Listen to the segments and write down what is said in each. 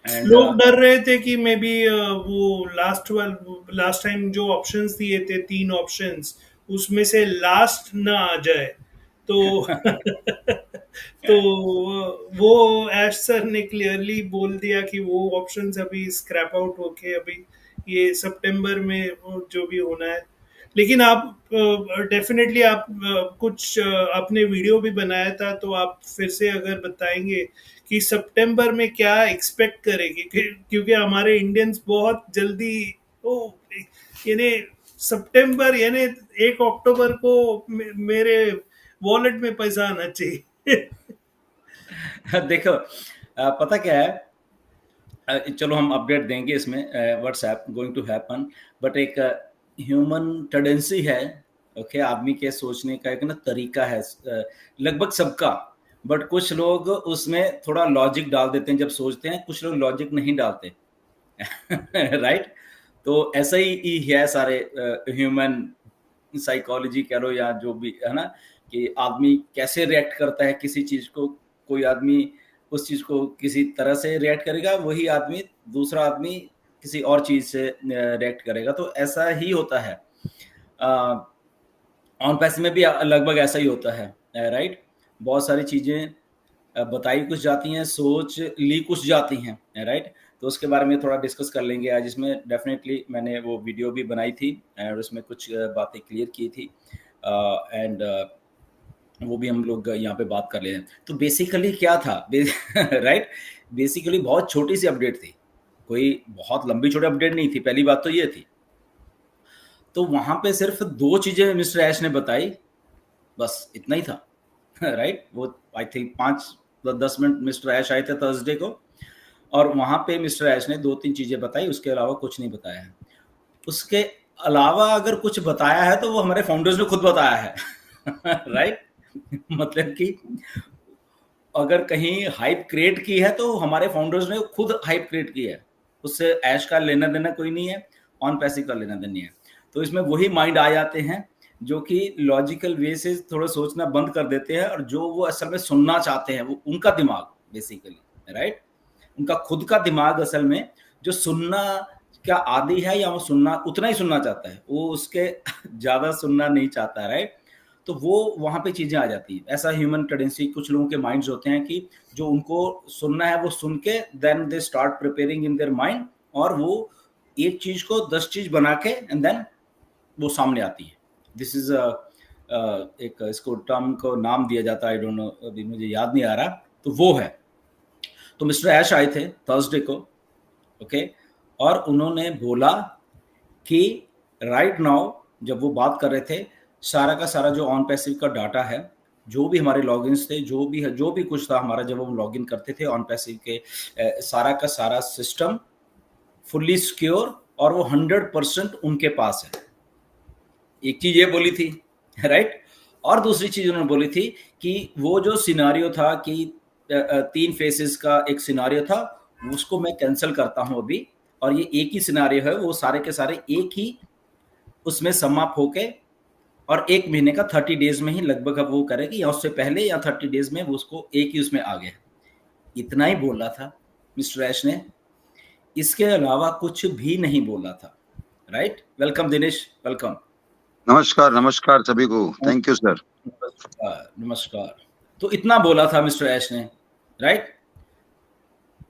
And लोग डर रहे थे कि मे बी वो लास्ट टाइम जो ऑप्शंस दिए थे, 3 ऑप्शंस, उसमें से लास्ट ना आ जाए। तो तो वो एश सर ने क्लियरली बोल दिया कि वो ऑप्शंस अभी स्क्रैप आउट होके अभी ये सितंबर में वो जो भी होना है। लेकिन आप डेफिनेटली आप कुछ आपने वीडियो भी बनाया था, तो आप फिर से अगर बताएंगे कि सितंबर में क्या एक्सपेक्ट करेंगे, क्योंकि हमारे इंडियंस बहुत जल्दी ओ यानी सितंबर यानी 1 अक्टूबर को मेरे वॉलेट में पैसा आना चाहिए। देखो, पता क्या है, चलो हम अपडेट देंगे इसमें, what's going to happen, but एक ह्यूमन टेंडेंसी है, ओके, आदमी के सोचने का एक ना तरीका है, लगभग सबका। बट कुछ लोग उसमें थोड़ा लॉजिक डाल देते हैं जब सोचते हैं, कुछ लोग लॉजिक नहीं डालते। राइट। तो ऐसा ही है सारे ह्यूमन साइकोलॉजी कह लो या जो भी है ना, कि आदमी कैसे रिएक्ट करता है किसी चीज को। कोई आदमी उस चीज को किसी तरह से रिएक्ट करेगा, वही आदमी, दूसरा आदमी किसी और चीज से रिएक्ट करेगा। तो ऐसा ही होता है, ऑन पैसे में भी लगभग ऐसा ही होता है। राइट। बहुत सारी चीजें बताई कुछ जाती हैं, सोच ली कुछ जाती हैं। राइट। तो उसके बारे में थोड़ा डिस्कस कर लेंगे आज इसमें। डेफिनेटली मैंने वो वीडियो भी बनाई थी और उसमें कुछ बातें क्लियर की थी, एंड वो भी हम लोग यहाँ पे बात कर ले रहे हैं। तो बेसिकली क्या था, राइट, बेसिकली बहुत छोटी सी अपडेट थी, कोई बहुत लंबी छोटी अपडेट नहीं थी। पहली बात तो ये थी। तो वहां पे सिर्फ दो चीजें मिस्टर ऐश ने बताई, बस इतना ही था। राइट। वो आई थिंक 5-10 मिनट मिस्टर ऐश आए थे थर्सडे को, और वहां पे मिस्टर ऐश ने 2-3 चीजें बताई, उसके अलावा कुछ नहीं बताया है। उसके अलावा अगर कुछ बताया है तो वो हमारे फाउंडर्स ने खुद बताया है। राइट। मतलब कि अगर कहीं हाइप क्रिएट की है तो हमारे फाउंडर्स ने खुद हाइप क्रिएट की है, उससे ऐश का लेना देना कोई नहीं है, ऑन पैसिव का लेना देना नहीं है। तो इसमें वही माइंड आ जाते हैं जो कि लॉजिकल वे से थोड़ा सोचना बंद कर देते हैं, और जो वो असल में सुनना चाहते हैं, वो उनका दिमाग बेसिकली, राइट, उनका खुद का दिमाग असल में जो सुनना क्या आदि है, या वो सुनना उतना ही सुनना चाहता है, वो उसके ज्यादा सुनना नहीं चाहता, राइट। तो वो वहां पे चीजें आ जाती है। ऐसा ह्यूमन टेंडेंसी कुछ लोगों के माइंड्स होते हैं कि जो उनको सुनना है वो सुन के then they start preparing in their mind, और वो एक चीज को 10 चीज बना के एंड देन वो सामने आती है। दिस इज एक इसको टर्म को नाम दिया जाता है, आई डोंट नो, अभी मुझे याद नहीं आ रहा। तो वो है। तो मिस्टर ऐश आए थे थर्सडे को, ओके, और उन्होंने बोला कि राइट नाउ, जब वो बात कर रहे थे, सारा का सारा जो ऑन पैसिव का डाटा है, जो भी हमारे लॉगिन्स थे, जो भी कुछ था हमारा, जब हम लॉगिन करते थे ऑन पैसिव के, सारा का सारा सिस्टम फुल्ली सिक्योर, और वो 100% उनके पास है। एक चीज ये बोली थी, राइट। और दूसरी चीज उन्होंने बोली थी कि वो जो सिनारियो था कि 3 फेसेस का एक सिनारियो था, उसको मैं कैंसिल करता हूं अभी, और ये एक ही सिनारियो है, वो सारे के सारे एक ही उसमें समाप्त होके, और 1 महीने का 30 डेज में ही लगभग अब वो करेगी, या उससे पहले या 30 डेज में वो उसको एक ही उसमें आ गया। इतना ही बोला था मिस्टर ऐश ने, इसके अलावा कुछ भी नहीं बोला था। राइट। Welcome Dinesh, welcome. नमस्कार नमस्कार सभी को। Thank you sir. नमस्कार नमस्कार। तो इतना बोला था मिस्टर ऐश ने, राइट।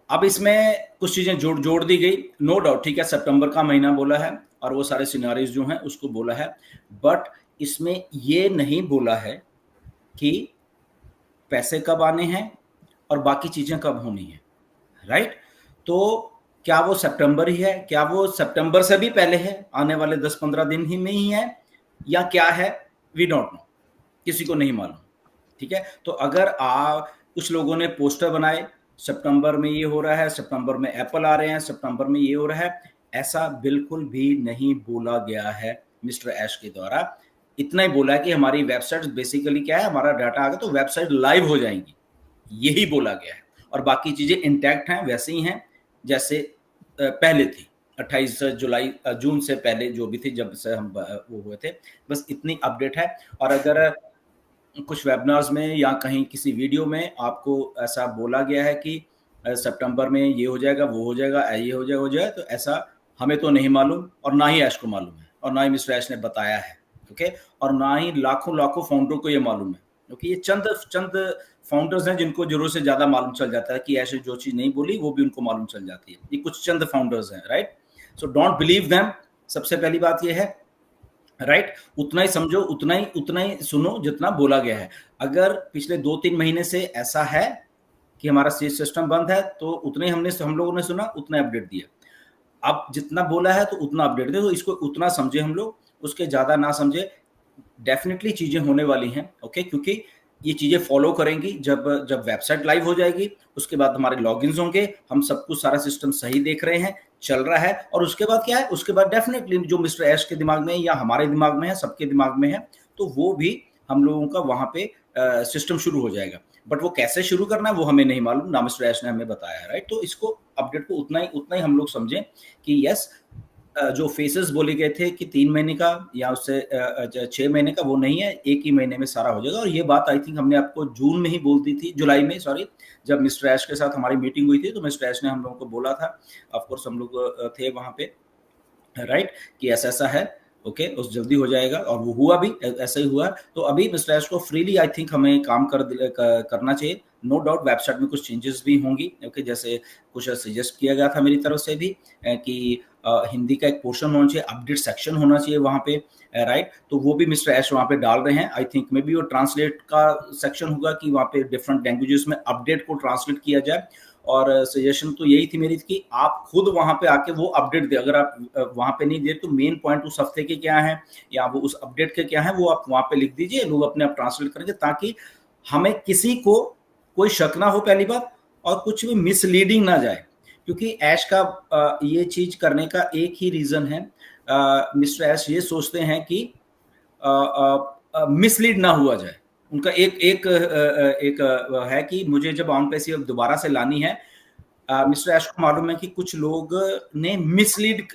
अब इसमें कुछ चीजें जोड़ जोड़ दी गई, नो डाउट, ठीक है, सितंबर का महीना बोला है और वो सारे सिनारियोज जो हैं उसको बोला है, बट इसमें ये नहीं बोला है कि पैसे कब आने हैं और बाकी चीजें कब होनी है, राइट। तो क्या वो सितंबर ही है, क्या वो सितंबर से भी पहले है, आने वाले 10-15 दिन ही में ही है, या क्या है, वी डोंट नो, किसी को नहीं मालूम। ठीक है। तो अगर कुछ लोगों ने पोस्टर बनाए, सितंबर में ये हो रहा है, सितंबर में एप्पल आ रहे हैं, सितंबर में ये हो रहा है, ऐसा बिल्कुल भी नहीं बोला गया है मिस्टर ऐश के द्वारा। इतना ही बोला है कि हमारी वेबसाइट बेसिकली क्या है, हमारा डाटा आ गया तो वेबसाइट लाइव हो जाएंगी, यही बोला गया है, और बाकी चीजें इंटैक्ट हैं, वैसे ही हैं जैसे पहले थी, 28 जून से पहले जो भी थी, जब से हम वो हुए थे, बस इतनी अपडेट है। और अगर कुछ वेबिनार्स में या कहीं किसी वीडियो में आपको ऐसा बोला गया है कि सितंबर में ये हो जाएगा, वो हो जाएगा, ये हो जाएगा, हो जाए, तो ऐसा हमें तो नहीं मालूम, और ना ही ऐश को मालूम है, और ना ही मिस्टर ऐश ने बताया है, ओके, और ना ही लाखों लाखों फाउंडर को ये मालूम है, क्योंकि ये चंद फाउंडर्स हैं जिनको जरूरत से ज्यादा मालूम चल जाता है कि ऐसे जो चीज नहीं बोली वो भी उनको मालूम चल जाती है। ये कुछ चंद फाउंडर्स हैं, right. So don't believe them, सबसे पहली बात ये है, राइट। उतना ही समझो, उतना ही सुनो जितना बोला गया है। अगर पिछले 2-3 महीने से ऐसा है कि हमारा सिस्टम बंद है, तो उतने ही हम लोगों ने सुना, उतना अपडेट दिया। अब जितना बोला है तो उतना अपडेट दे, तो इसको उतना समझे हम लोग, उसके ज्यादा ना समझे। डेफिनेटली चीजें होने वाली हैं, ओके, क्योंकि ये चीजें फॉलो करेंगी। जब वेबसाइट लाइव हो जाएगी, उसके बाद हमारे लॉगिन्स होंगे, हम सब कुछ सारा सिस्टम सही देख रहे हैं, चल रहा है, और उसके बाद क्या है, उसके बाद डेफिनेटली जो मिस्टर ऐश के दिमाग में या हमारे दिमाग में है, सबके दिमाग में है, तो वो भी हम लोगों का वहां पे सिस्टम शुरू हो जाएगा। बट वो कैसे शुरू करना है वो हमें नहीं मालूम, ना मिस्टर ऐश ने हमें बताया है, राइट। तो इसको अपडेट को उतना ही हम लोग समझें कि यस, जो फेसेस बोले गए थे कि 3 महीने का या उससे 6 महीने का, वो नहीं है, एक ही महीने में सारा हो जाएगा। और ये बात आई थिंक हमने आपको जून में ही बोल दी थी, जुलाई में, सॉरी, जब मिस्टर ऐश के साथ हमारी मीटिंग हुई थी, तो मिस्टर ऐश ने हम लोगों को बोला था, ऑफकोर्स हम लोग थे वहां पे, राइट, कि ऐसा ऐसा है, ओके, उस जल्दी हो जाएगा, और वो हुआ भी, ऐसा ही हुआ। तो अभी मिस्टर ऐश को फ्रीली आई थिंक हमें काम करना चाहिए। नो डाउट वेबसाइट में कुछ चेंजेस भी होंगी, ओके, जैसे कुछ सजेस्ट किया गया था मेरी तरफ से भी कि हिंदी का एक पोर्शन होना चाहिए, अपडेट सेक्शन होना चाहिए वहाँ पे, राइट। तो वो भी मिस्टर ऐश वहाँ पे डाल रहे हैं। आई थिंक मे बी वो ट्रांसलेट का सेक्शन होगा कि वहाँ पे डिफरेंट लैंग्वेजेस में अपडेट को ट्रांसलेट किया जाए। और सजेशन तो यही थी मेरी कि आप खुद वहां पे आके वो अपडेट दे। अगर आप वहां पे नहीं दे तो मेन पॉइंट उस हफ्ते के क्या है या वो उस अपडेट के क्या है, वो आप वहां पे लिख दीजिए, लोग अपने आप ट्रांसलेट करेंगे, ताकि हमें किसी को कोई शक ना हो, पहली बात, और कुछ भी मिसलीडिंग ना जाए। क्योंकि ऐश का ये चीज करने का एक ही रीजन है, मिस्टर ऐश ये सोचते हैं कि मिसलीड ना हुआ जाए। उनका एक है कि मुझे जब ऑन पैसी दोबारा से लानी है, मिस्टर ऐश को मालूम है कि कुछ लोग ने मिसलीड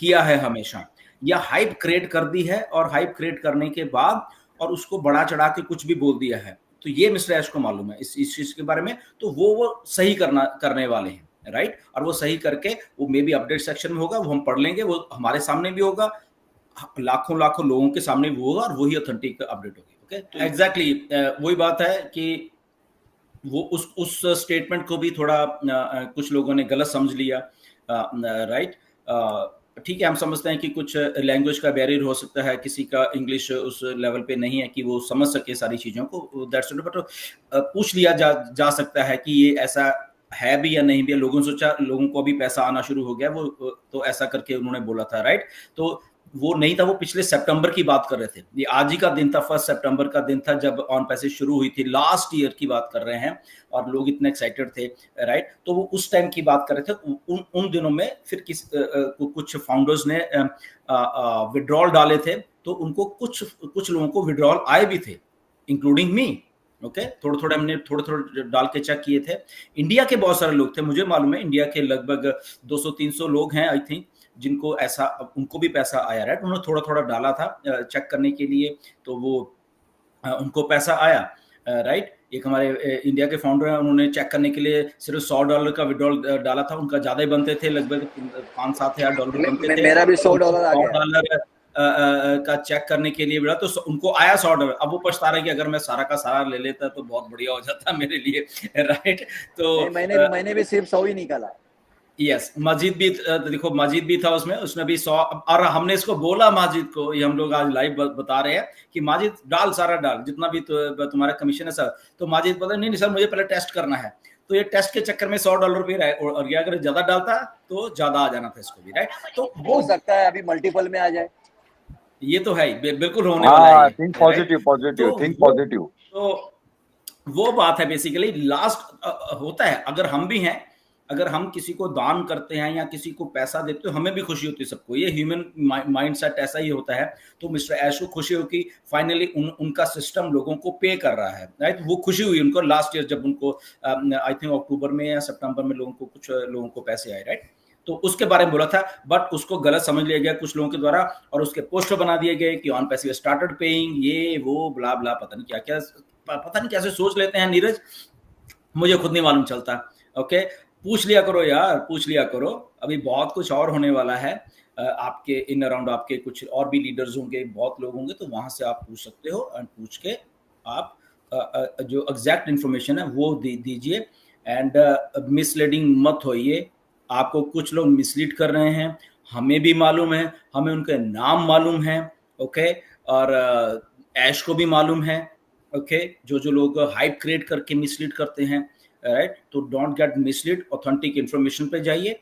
किया है हमेशा, या हाइप क्रिएट कर दी है, और हाइप क्रिएट करने के बाद और उसको बढ़ा चढ़ा के कुछ भी बोल दिया है। तो ये मिस्टर ऐश को मालूम है इस चीज के बारे में, तो वो सही करने वाले हैं, राइट। और वो सही करके वो मे बी अपडेट सेक्शन में होगा, वो हम पढ़ लेंगे, वो हमारे सामने भी होगा, लाखों लाखों लोगों के सामने भी होगा, और वही ऑथेंटिक अपडेट होगी, ओके। तो एग्जैक्टली वही बात है कि वो उस स्टेटमेंट को भी थोड़ा कुछ लोगों ने गलत समझ लिया, राइट। ठीक है, हम समझते हैं कि कुछ लैंग्वेज का बैरियर हो सकता है, किसी का इंग्लिश उस लेवल पे नहीं है कि वो समझ सके सारी चीजों को, दैट्स बट पूछ लिया जा सकता है कि ये ऐसा है भी या नहीं भी। लोगों सोचा, लोगों को अभी पैसा आना शुरू हो गया, वो तो ऐसा करके उन्होंने बोला था, राइट। तो वो नहीं था, वो पिछले सितंबर की बात कर रहे थे। ये आज ही का दिन था, 1 सितंबर का दिन था जब ऑन पैसे शुरू हुई थी, लास्ट ईयर की बात कर रहे हैं, और लोग इतने एक्साइटेड थे, राइट। तो वो उस टाइम की बात कर रहे थे। उन दिनों में फिर कुछ फाउंडर्स ने विड्रॉल डाले थे, तो उनको कुछ लोगों को विड्रॉल आए भी थे, इंक्लूडिंग मी, ओके। थोड़े हमने थोड़े डाल के चेक किए थे। इंडिया के बहुत सारे लोग थे, मुझे मालूम है इंडिया के लगभग 200-300 लोग हैं आई थिंक, जिनको ऐसा, उनको भी पैसा आया, राइट। उन्होंने थोड़ा डाला था चेक करने के लिए, तो वो उनको पैसा आया, राइट। एक हमारे इंडिया के फाउंडर हैं, उन्होंने चेक करने के लिए सिर्फ $100 का विड्रॉल डाला था। उनका ज्यादा ही बनते थे, लगभग $5-7 हज़ार बनते थे। मेरा भी $100 आ गया। $100 का चेक करने के लिए मिला, तो उनको आया $100। अब वो पछता रहे कि अगर मैं सारा का सारा ले लेता तो बहुत बढ़िया हो जाता मेरे लिए, राइट। तो मैंने भी सिर्फ 100 ही निकाला। यस, माजिद भी देखो, माजिद भी था उसने भी 100, और हमने इसको बोला माजिद को, ये हम लोग आज लाइव बता रहे हैं कि माजिद डाल, सारा डाल, जितना भी तुम्हारा कमीशन है सर। तो माजिद बोला नहीं सर, मुझे पहले टेस्ट करना है। तो ये टेस्ट के चक्कर में $100 भी रहे, और ये अगर ज्यादा डालता तो ज्यादा आ जाना था इसको भी, राइट। तो हो सकता है अभी मल्टीपल में आ जाए, ये तो है ही, बिल्कुल होने वाला है। Think positive, think positive. तो वो बात है बेसिकली, लास्ट होता है, अगर हम भी हैं, अगर हम किसी को दान करते हैं या किसी को पैसा देते हैं, हमें भी खुशी होती है, सबको, ये ह्यूमन माइंडसेट ऐसा ही होता है। तो मिस्टर ऐश को खुशी हो कि फाइनली उनका सिस्टम लोगों को पे कर रहा है, राइट। वो खुशी हुई उनको लास्ट ईयर, जब उनको आई थिंक अक्टूबर में या सितंबर में कुछ लोगों को पैसे आए, राइट। तो उसके बारे में बोला था, बट उसको गलत समझ लिया गया कुछ लोगों के द्वारा, और उसके पोस्टर बना दिए गए कि ऑन पैसिव स्टार्टेड पेइंग, ये वो ब्ला ब्ला, पता नहीं क्या पता नहीं कैसे सोच लेते हैं नीरज, मुझे खुद नहीं मालूम चलता, ओके। पूछ लिया करो यार, पूछ लिया करो, अभी बहुत कुछ और होने वाला है। आपके इन अराउंड आपके कुछ और भी लीडर्स होंगे, बहुत लोग होंगे, तो वहां से आप पूछ सकते हो, एंड पूछ के आप जो एग्जैक्ट इन्फॉर्मेशन है वो दीजिए। एंड मिसलीडिंग मत होइए, आपको कुछ लोग मिसलीड कर रहे हैं, हमें भी मालूम है, हमें उनके नाम मालूम है, ओके, और ऐश को भी मालूम है, ओके, जो लोग हाइप क्रिएट करके मिसलीड करते हैं, राइट, तो don't get mislead, authentic information पे जाइए,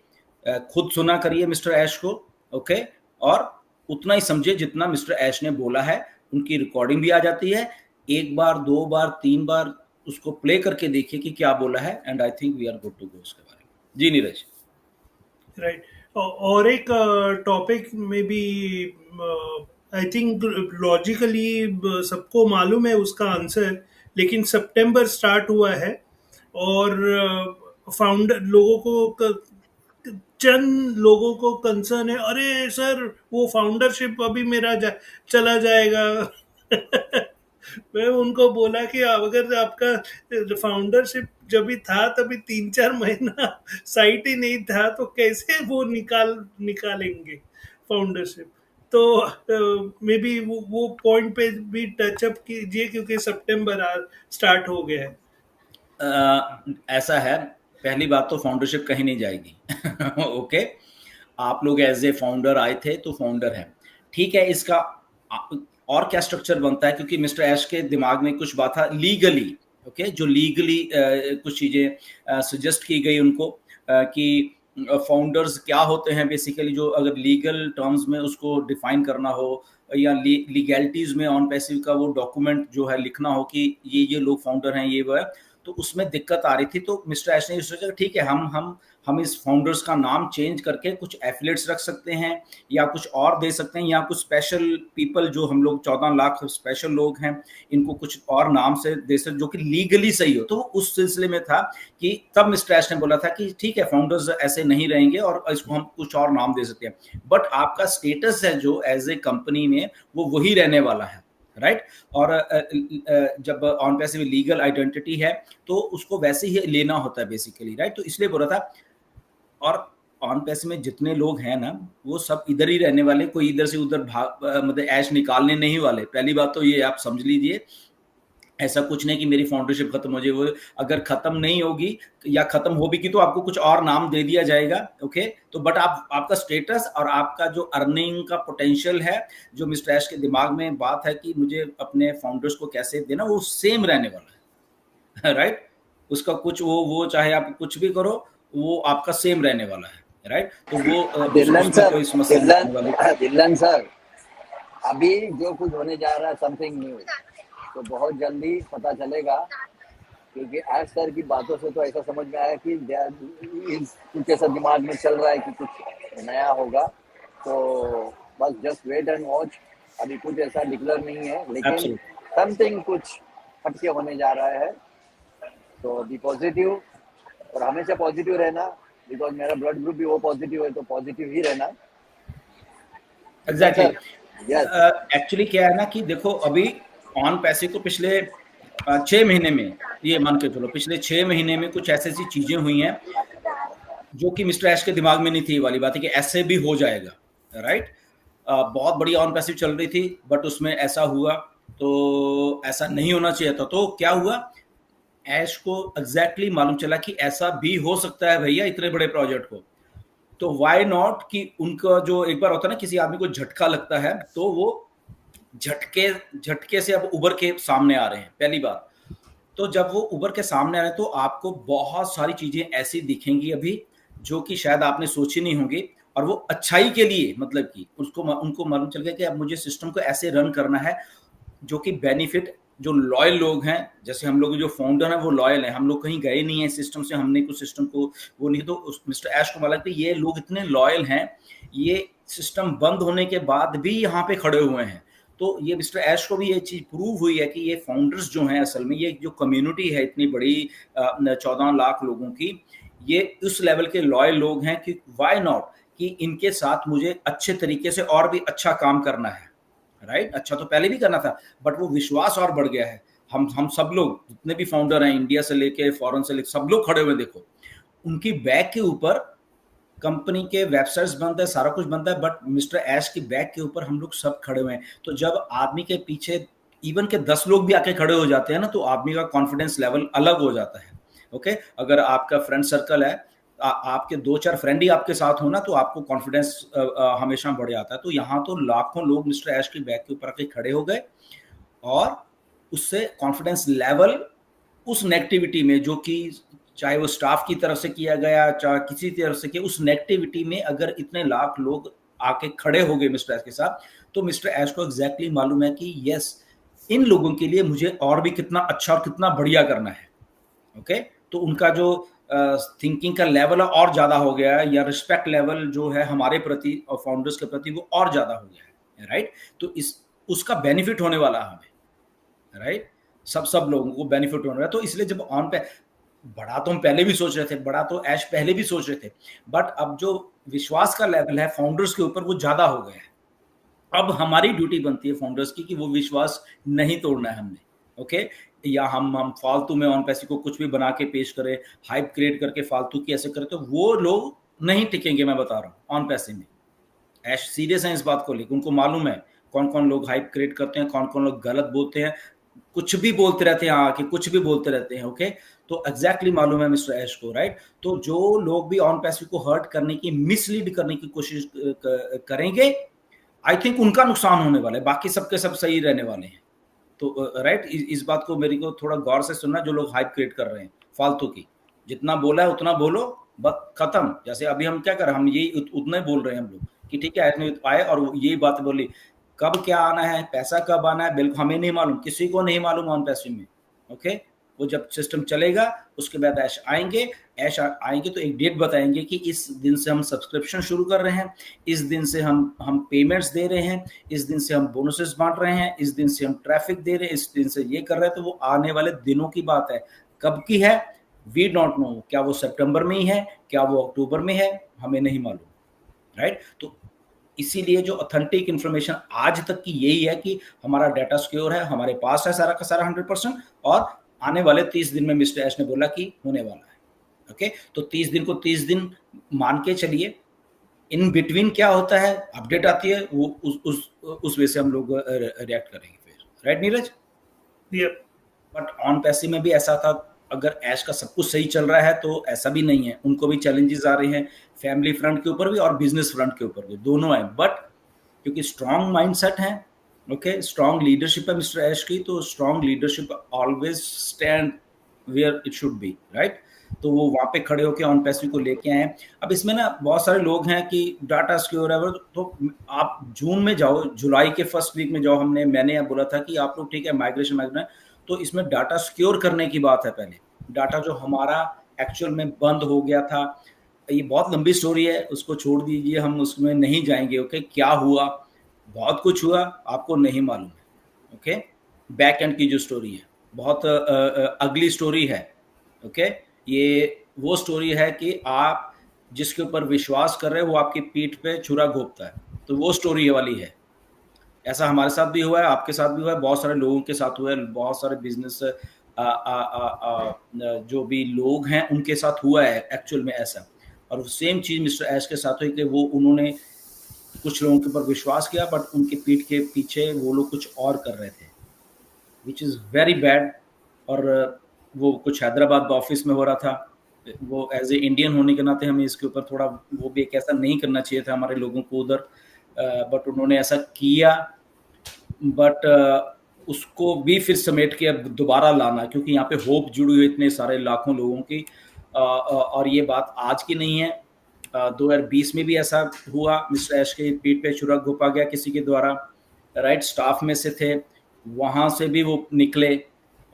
खुद सुना करिए मिस्टर ऐश को, ओके, और उतना ही समझिए जितना मिस्टर ऐश ने बोला है। उनकी रिकॉर्डिंग भी आ जाती है, एक बार, दो बार, तीन बार उसको प्ले करके देखिए कि क्या बोला है, and I think we are good to go उसके बारे में। जी नीरज। राइट, और एक टॉपिक में भी आई थिंक लॉजिकली सबको मालूम है उसका आंसर, लेकिन सितंबर स्टार्ट हुआ है और फाउंडर लोगों को चंद लोगों को कंसर्न है, अरे सर वो फाउंडरशिप अभी मेरा चला जाएगा। मैं उनको बोला कि अगर आपका फाउंडरशिप जब भी था तभी 3-4 महीना साइट ही नहीं था, तो कैसे वो निकालेंगे फाउंडरशिप। तो मे बी वो पॉइंट पे भी टचअप कीजिए, क्योंकि सितंबर स्टार्ट हो गया है। ऐसा है, पहली बात तो फाउंडरशिप कहीं नहीं जाएगी। ओके, आप लोग एज ए फाउंडर आए थे तो फाउंडर है, ठीक है। इसका और क्या स्ट्रक्चर बनता है, क्योंकि मिस्टर ऐश के दिमाग में कुछ बात था लीगली, ओके, जो लीगली कुछ चीजें सजेस्ट की गई उनको कि फाउंडर्स क्या होते हैं बेसिकली, जो अगर लीगल टर्म्स में उसको डिफाइन करना हो या लीगैलिटीज में ऑन पैसिव का वो डॉक्यूमेंट जो है लिखना हो कि ये लोग फाउंडर हैं, ये वो है, तो उसमें दिक्कत आ रही थी। तो मिस्टर ऐश ने सोचा ठीक है, हम इस फाउंडर्स का नाम चेंज करके कुछ एफिलेट्स रख सकते हैं या कुछ और दे सकते हैं, या कुछ स्पेशल पीपल जो हम लोग 14 लाख स्पेशल लोग हैं, इनको कुछ और नाम से दे सकते जो कि लीगली सही हो। तो उस सिलसिले में था कि तब मिस्टर ऐश ने बोला था कि ठीक है, फाउंडर्स ऐसे नहीं रहेंगे और इसको हम कुछ और नाम दे सकते हैं, बट आपका स्टेटस है जो एज ए कंपनी में वो वही रहने वाला है, राइट। और जब ऑन पैसिव लीगल आइडेंटिटी है तो उसको वैसे ही लेना होता है बेसिकली, राइट। तो इसलिए बोला था, और ऑन पैसिव में जितने लोग हैं ना वो सब इधर ही रहने वाले, कोई इधर से उधर मतलब ऐश निकालने नहीं वाले। पहली बात तो ये आप समझ लीजिए, ऐसा कुछ नहीं कि मेरी फाउंडरशिप खत्म हो जाए, वो अगर खत्म नहीं होगी या खत्म हो भी की तो आपको कुछ और नाम दे दिया जाएगा, ओके। तो बट आपका स्टेटस और आपका जो अर्निंग का पोटेंशियल है, जो मिस्टर ऐश के दिमाग में बात है कि मुझे अपने फाउंडर्स को कैसे देना, वो सेम रहने वाला है, राइट। उसका कुछ वो चाहे आप कुछ भी करो, वो आपका सेम रहने वाला है, राइट। तो वो दिल्लन सर अभी जो कुछ होने जा रहा है समथिंग न्यू, तो बहुत जल्दी पता चलेगा, क्योंकि आज सर की बातों से तो ऐसा समझ में आया कि कुछ ऐसा दिमाग में चल रहा है कि कुछ नया होगा। तो बस जस्ट वेट एंड वॉच, अभी कुछ ऐसा डिक्लेयर नहीं है, लेकिन समथिंग कुछ हटके होने जा रहा है। तो बी पॉजिटिव, और हमेशा पॉजिटिव रहना, बिकॉज मेरा ब्लड ग्रुप भी वो पॉजिटिव है, तो पॉजिटिव ही रहना। एग्जैक्टली, एक्चुअली क्या है ना कि देखो, अभी ऑन पैसिव को पिछले 6 महीने में, ये मान के चलो पिछले 6 महीने में कुछ ऐसी चीजें हुई हैं जो कि मिस्टर ऐश के दिमाग में नहीं थी। वाली बात है कि ऐसे भी हो जाएगा, राइट। बहुत बड़ी ऑन पैसिव चल रही थी, बट उसमें ऐसा हुआ, तो ऐसा नहीं होना चाहिए था। तो क्या हुआ, ऐश को एग्जैक्टली मालूम चला कि ऐसा भी हो सकता है भैया इतने बड़े प्रोजेक्ट को, तो व्हाई नॉट कि उनका जो एक बार होता है ना किसी आदमी को झटका लगता है, तो वो झटके से अब उभर के सामने आ रहे हैं, पहली बात। तो जब वो उभर के सामने आ रहे हैं तो आपको बहुत सारी चीजें ऐसी दिखेंगी अभी जो कि शायद आपने सोची नहीं होंगी, और वो अच्छाई के लिए, मतलब कि उनको मालूम चल गया कि अब मुझे सिस्टम को ऐसे रन करना है जो कि बेनिफिट, जो लॉयल लोग हैं, जैसे हम लोग जो फाउंडर हैं वो लॉयल हैं, हम लोग कहीं गए नहीं है सिस्टम से, हमने कुछ सिस्टम को वो नहीं, तो मिस्टर ऐश को मालूम कि ये लोग इतने लॉयल हैं, ये सिस्टम बंद होने के बाद भी यहाँ पे खड़े हुए हैं। तो ये मिस्टर ऐश को भी ये चीज प्रूव हुई है कि ये फाउंडर्स जो हैं, असल में ये जो कम्युनिटी है इतनी बड़ी 14 लाख लोगों की, ये उस लेवल के लॉयल लोग हैं कि व्हाई नॉट कि इनके साथ मुझे अच्छे तरीके से और भी अच्छा काम करना है, राइट। अच्छा तो पहले भी करना था, बट वो विश्वास और बढ़ गया है। हम सब लोग जितने भी फाउंडर हैं, इंडिया से लेके फॉरेन से लेके सब लोग खड़े हुए, देखो। उनकी बैक के ऊपर कंपनी के वेबसाइट्स बनते हैं, सारा कुछ बनता है, बट मिस्टर ऐश की बैक के ऊपर हम लोग सब खड़े हुए हैं। तो जब आदमी के पीछे इवन के 10 लोग भी आके खड़े हो जाते हैं ना, तो आदमी का कॉन्फिडेंस लेवल अलग हो जाता है। ओके, अगर आपका फ्रेंड सर्कल है, आपके 2-4 फ्रेंड ही आपके साथ हो ना, तो आपको कॉन्फिडेंस हमेशा बढ़ जाता है। तो यहाँ तो लाखों लोग मिस्टर ऐश की बैक के ऊपर आके खड़े हो गए, और उससे कॉन्फिडेंस लेवल उस नेगेटिविटी में, जो कि चाहे वो स्टाफ की तरफ से किया गया, चाहे किसी तरफ से किया, उस नेगेटिविटी में अगर इतने लाख लोग आके खड़े हो गए मिस्टर ऐश के साथ, तो मिस्टर ऐश को एग्जैक्टली मालूम है कि यस, इन लोगों के लिए मुझे और भी कितना अच्छा और कितना बढ़िया करना है। ओके, तो उनका जो थिंकिंग का लेवल और ज्यादा हो गया है, या रिस्पेक्ट लेवल जो है हमारे प्रति और फाउंडर्स के प्रति, वो और ज्यादा हो गया है, राइट। तो इस उसका बेनिफिट होने वाला है हमें, राइट, सब लोगों को बेनिफिट होने वाला है। तो इसलिए जब ऑन पे बड़ा तो हम पहले भी सोच रहे थे, बड़ा तो ऐश पहले भी सोच रहे थे, बट अब जो विश्वास का लेवल है फाउंडर्स के ऊपर वो ज्यादा हो गया है। अब हमारी ड्यूटी बनती है फाउंडर्स की कि वो विश्वास नहीं तोड़ना है हमने। ओके, या हम फालतू में ऑन पैसे को कुछ भी बना के पेश करें, हाइप क्रिएट करके फालतू की ऐसे करें, तो वो लोग नहीं टिकेंगे। मैं बता रहा हूँ ऑन पैसे में ऐश सीरियस है इस बात को लेकर, उनको मालूम है कौन कौन लोग हाइप क्रिएट करते हैं, कौन कौन लोग गलत बोलते हैं, कुछ भी बोलते रहते हैं आके, कुछ भी बोलते रहते हैं। ओके, तो एग्जैक्टली मालूम है मिस्टर ऐश को, राइट। तो जो लोग भी ऑन पैसे को हर्ट करने की, मिसलीड करने की कोशिश करेंगे, आई थिंक उनका नुकसान होने वाला है, बाकी सबके सब सही रहने वाले हैं। तो राइट, इस बात को मेरे को थोड़ा गौर से सुनना, जो लोग हाइप क्रिएट कर रहे हैं फालतू की, जितना बोला है उतना बोलो, बस खत्म। जैसे अभी हम क्या कर रहे हैं, हम यही उतना ही बोल रहे हैं हम लोग कि ठीक है ऐसे आए और यही बात बोली, कब क्या आना है, पैसा कब आना है, बिल्कुल हमें नहीं मालूम, किसी को नहीं मालूम ऑन पैसे में। ओके, वो जब सिस्टम चलेगा उसके बाद ऐश आएंगे तो एक डेट बताएंगे कि इस दिन से हम सब्सक्रिप्शन शुरू कर रहे हैं, इस दिन से हम पेमेंट्स दे रहे हैं, इस दिन से हम बोनसेस बांट रहे हैं, इस दिन से हम ट्रैफिक दे रहे हैं, इस दिन से ये कर रहे हैं। तो वो आने वाले दिनों की बात है, कब की है वी डोंट नो। क्या वो सितंबर में ही है, क्या वो अक्टूबर में है, हमें नहीं मालूम, राइट। तो इसीलिए जो ऑथेंटिक इंफॉर्मेशन आज तक की यही है कि हमारा डाटा सिक्योर है, हमारे पास है सारा का सारा 100%, और आने वाले 30 दिन में मिस्टर ऐश ने बोला कि होने वाला है। ओके, तो 30 दिन को 30 दिन मान के चलिए, इन बिटवीन क्या होता है, अपडेट आती है, वो उस वे से हम लोग रिएक्ट करेंगे फिर, राइट नीरज। बट ऑन पैसे में भी ऐसा था, अगर ऐश का सब कुछ सही चल रहा है तो ऐसा भी नहीं है, उनको भी चैलेंजेस आ रहे हैं, फैमिली फ्रंट के ऊपर भी और बिजनेस फ्रंट के ऊपर भी, दोनों है। बट क्योंकि स्ट्रॉन्ग माइंडसेट है, ओके, स्ट्रॉन्ग लीडरशिप है मिस्टर ऐश की, तो strong leadership always stand where it should be, right. तो वो वहाँ पे खड़े होकर ऑन पैसे को लेके आए। अब इसमें ना बहुत सारे लोग हैं कि डाटा सिक्योर है, तो आप जून में जाओ, जुलाई के फर्स्ट वीक में जाओ, मैंने बोला था कि आप लोग ठीक है माइग्रेशन, तो इसमें डाटा सिक्योर करने की बात है। पहले डाटा जो हमारा एक्चुअल में बंद हो गया था, ये बहुत लंबी स्टोरी है, उसको छोड़ दीजिए, हम उसमें नहीं जाएंगे। ओके, क्या हुआ, बहुत कुछ हुआ, आपको नहीं मालूम है। ओके, बैक एंड की जो स्टोरी है बहुत अगली स्टोरी है। ओके, ये वो स्टोरी है कि आप जिसके ऊपर विश्वास कर रहे हो वो आपकी पीठ पे छुरा घोंपता है, तो वो स्टोरी ये वाली है। ऐसा हमारे साथ भी हुआ है, आपके साथ भी हुआ है, बहुत सारे लोगों के साथ हुआ है, बहुत सारे बिजनेस जो भी लोग हैं उनके साथ हुआ है एक्चुअल में ऐसा। और सेम चीज मिस्टर ऐश के साथ हुई कि वो उन्होंने कुछ लोगों के ऊपर विश्वास किया, बट उनके पीठ के पीछे वो लोग कुछ और कर रहे थे, विच इज़ वेरी बैड। और वो कुछ हैदराबाद ऑफिस में हो रहा था, वो एज ए इंडियन होने के नाते हमें इसके ऊपर थोड़ा, वो भी एक ऐसा नहीं करना चाहिए था हमारे लोगों को उधर, बट उन्होंने ऐसा किया। बट उसको भी फिर समेट के अब दोबारा लाना, क्योंकि यहाँ पे होप जुड़ी हुई इतने सारे लाखों लोगों की, और ये बात आज की नहीं है, 2020 में भी ऐसा हुआ, मिस्टर ऐश के पीठ पे छुरा घोंपा गया किसी के द्वारा, राइट, स्टाफ में से थे, वहाँ से भी वो निकले।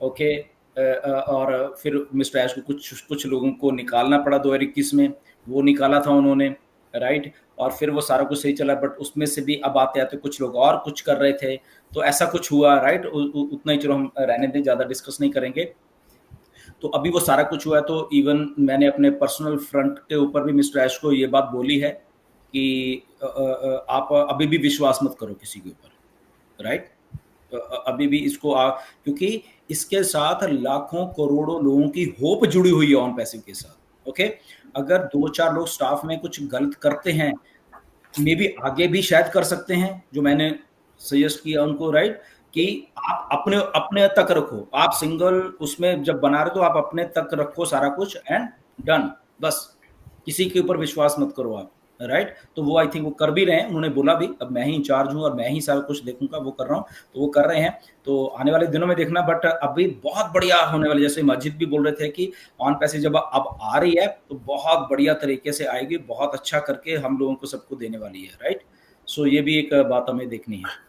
ओके, और फिर मिस्टर ऐश को कुछ लोगों को निकालना पड़ा 2021 में, वो निकाला था उन्होंने, राइट, और फिर वो सारा कुछ सही चला। बट उसमें से भी अब आते आते कुछ लोग और कुछ कर रहे थे, तो ऐसा कुछ हुआ, राइट। उतना ही चलो हम रहने दें, ज़्यादा डिस्कस नहीं करेंगे। तो अभी वो सारा कुछ हुआ है, तो इवन मैंने अपने पर्सनल फ्रंट के ऊपर भी मिस्टर ऐश को ये बात बोली है कि आप अभी भी विश्वास मत करो किसी के ऊपर, राइट। अभी भी इसको क्योंकि इसके साथ लाखों करोड़ों लोगों की होप जुड़ी हुई है ऑन पैसिव के साथ। ओके। अगर 2-4 लोग स्टाफ में कुछ गलत करते हैं, मे बी आगे भी शायद कर सकते हैं, जो मैंने सजेस्ट किया उनको, राइट, कि आप अपने अपने तक रखो। आप सिंगल उसमें जब बना रहे हो तो आप अपने तक रखो सारा कुछ एंड डन, बस किसी के ऊपर विश्वास मत करो आप, राइट। तो वो आई थिंक वो कर भी रहे हैं, उन्होंने बोला भी अब मैं ही इंचार्ज हूँ और मैं ही सारा कुछ देखूंगा, वो कर रहा हूँ, तो वो कर रहे हैं। तो आने वाले दिनों में देखना, बट अभी बहुत बढ़िया होने वाली, जैसे मस्जिद भी बोल रहे थे कि ऑन पैसेज जब अब आ रही है तो बहुत बढ़िया तरीके से आएगी, बहुत अच्छा करके हम लोगों को सबको देने वाली है, राइट। सो ये भी एक बात हमें देखनी है।